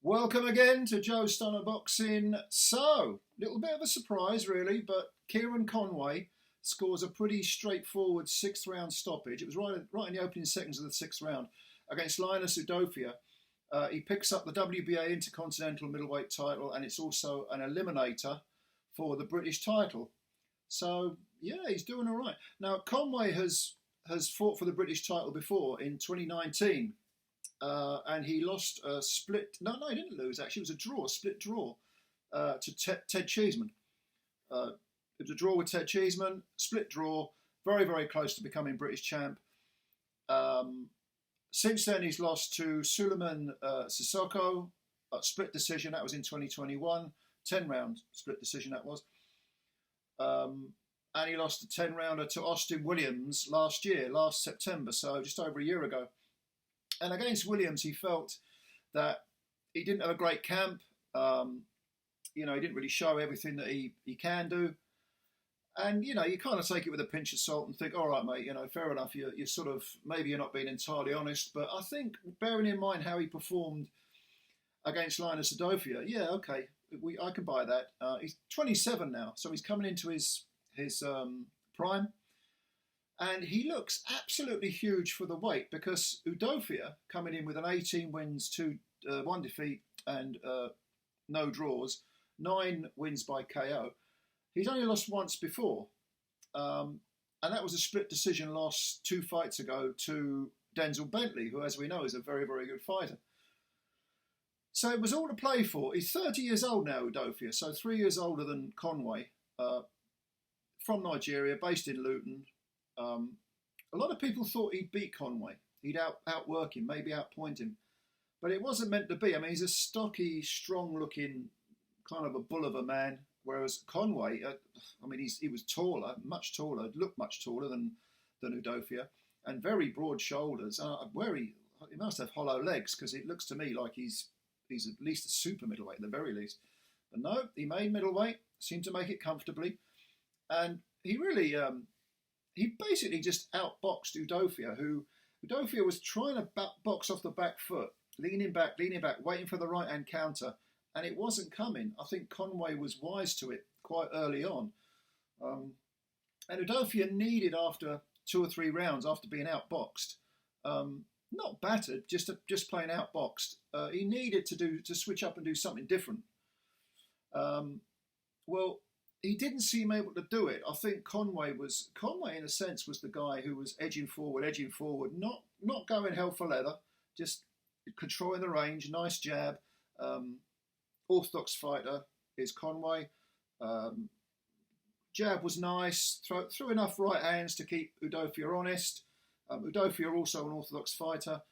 Welcome again to Joe Stunner Boxing. So, little bit of a surprise really, but KIERON Conway scores a pretty straightforward sixth round stoppage. It was right in the opening seconds of the sixth round against LINUS Udofia. He picks up the WBA Intercontinental Middleweight title, and it's also an eliminator for the British title. So, yeah, he's doing all right. Now, Conway has fought for the British title before in 2019. And he lost a split. No, he didn't lose. Actually, it was a split draw to Ted Cheeseman. It was a draw with Ted Cheeseman, split draw, very, very close to becoming British champ. Since then, he's lost to Suleiman Sissoko, a split decision. That was in 2021, 10-round split decision that was. And he lost a 10-rounder to Austin Williams last September, so just over a year ago. And against Williams, he felt that he didn't have a great camp. He didn't really show everything that he can do. And, you kind of take it with a pinch of salt and think, all right, mate, fair enough. You're sort of, maybe you're not being entirely honest. But I think, bearing in mind how he performed against Linus Udofia, yeah, okay, I can buy that. He's 27 now, so he's coming into his prime. And he looks absolutely huge for the weight because Udofia, coming in with an 18 wins, 1 defeat and no draws, 9 wins by KO. He's only lost once before. And that was a split decision loss 2 fights ago to Denzel Bentley, who, as we know, is a very, very good fighter. So it was all to play for. He's 30 years old now, Udofia, so 3 years older than Conway. From Nigeria, based in Luton. A lot of people thought he'd beat Conway. He'd outwork him, maybe outpoint him. But it wasn't meant to be. I mean, he's a stocky, strong-looking, kind of a bull of a man. Whereas Conway, he was taller, much taller, looked much taller than Udofia, and very broad shoulders. He must have hollow legs because it looks to me like he's at least a super middleweight at the very least. But no, he made middleweight, seemed to make it comfortably, and he really... he basically just outboxed Udofia, who Udofia was trying to box off the back foot, leaning back, waiting for the right-hand counter, and it wasn't coming. I think Conway was wise to it quite early on. And Udofia needed, after 2 or 3 rounds, after being outboxed, not battered, just plain outboxed, he needed to switch up and do something different. He didn't seem able to do it. I think Conway, in a sense, was the guy who was edging forward, not going hell for leather, just controlling the range, nice jab. Orthodox fighter is Conway. Jab was nice, threw enough right hands to keep Udofia honest. Udofia also an orthodox fighter,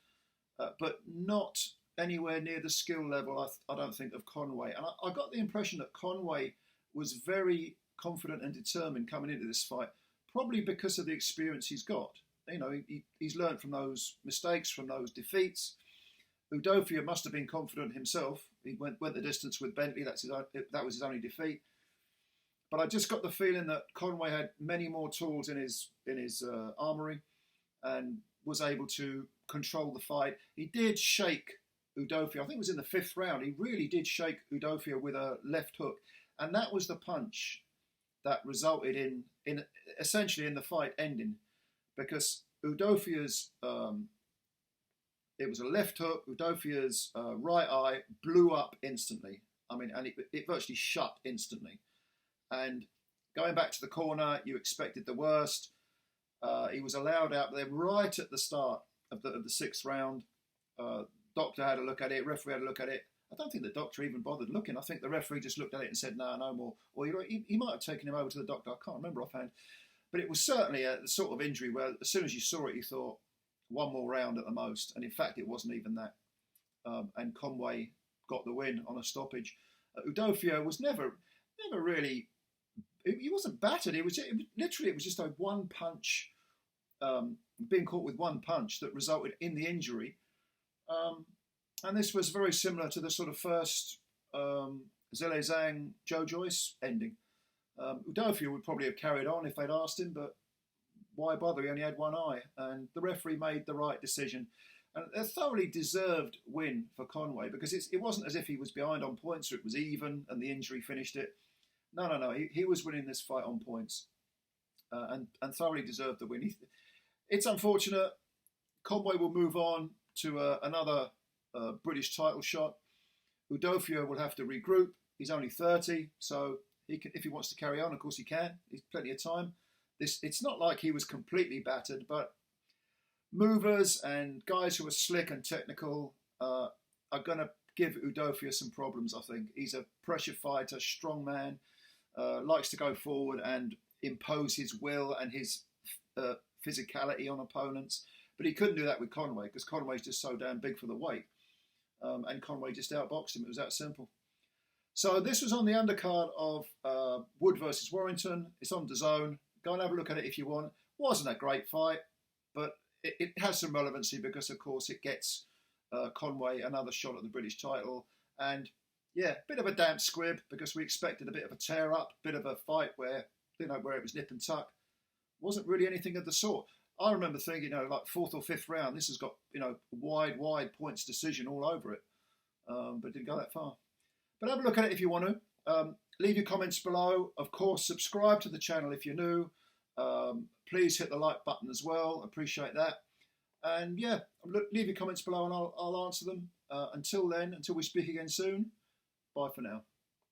but not anywhere near the skill level, I don't think, of Conway. And I got the impression that Conway was very confident and determined coming into this fight, probably because of the experience he's got. He's learned from those mistakes, from those defeats. Udofia must have been confident himself. He went the distance with Bentley. That was his only defeat. But I just got the feeling that Conway had many more tools in his armoury and was able to control the fight. He did shake Udofia. I think it was in the 5th round. He really did shake Udofia with a left hook. And that was the punch that resulted in essentially in the fight ending, because Udofia's it was a left hook. Udofia's right eye blew up instantly. And it virtually shut instantly. And going back to the corner, you expected the worst. He was allowed out there right at the start of the 6th round. Doctor had a look at it. Referee had a look at it. I don't think the doctor even bothered looking. I think the referee just looked at it and said, no more. Or he might have taken him over to the doctor. I can't remember offhand. But it was certainly a sort of injury where as soon as you saw it, you thought, one more round at the most. And in fact, it wasn't even that. And Conway got the win on a stoppage. Udofia was never really... He wasn't battered. It was just a one punch, being caught with one punch that resulted in the injury. And this was very similar to the sort of first Zhele Zhang, Joe Joyce ending. Udofia would probably have carried on if they'd asked him, but why bother? He only had one eye. And the referee made the right decision. And a thoroughly deserved win for Conway, because it wasn't as if he was behind on points or it was even and the injury finished it. No. He was winning this fight on points, and thoroughly deserved the win. It's unfortunate. Conway will move on to another British title shot. Udofia will have to regroup. He's only 30, so if he wants to carry on, of course he can. He's plenty of time. It's not like he was completely battered, but movers and guys who are slick and technical are going to give Udofia some problems, I think. He's a pressure fighter, strong man, likes to go forward and impose his will and his physicality on opponents. But he couldn't do that with Conway, because Conway's just so damn big for the weight. And Conway just outboxed him. It was that simple. So this was on the undercard of Wood versus Warrington. It's on DAZN. Go and have a look at it if you want. Wasn't a great fight, but it has some relevancy because, of course, it gets Conway another shot at the British title. And, yeah, bit of a damp squib because we expected a bit of a tear-up, bit of a fight where it was nip and tuck. Wasn't really anything of the sort. I remember thinking, like 4th or 5th round, this has got, wide points decision all over it. But didn't go that far. But have a look at it if you want to. Leave your comments below. Of course, subscribe to the channel if you're new. Please hit the like button as well. Appreciate that. And yeah, leave your comments below and I'll answer them. Until then, until we speak again soon, bye for now.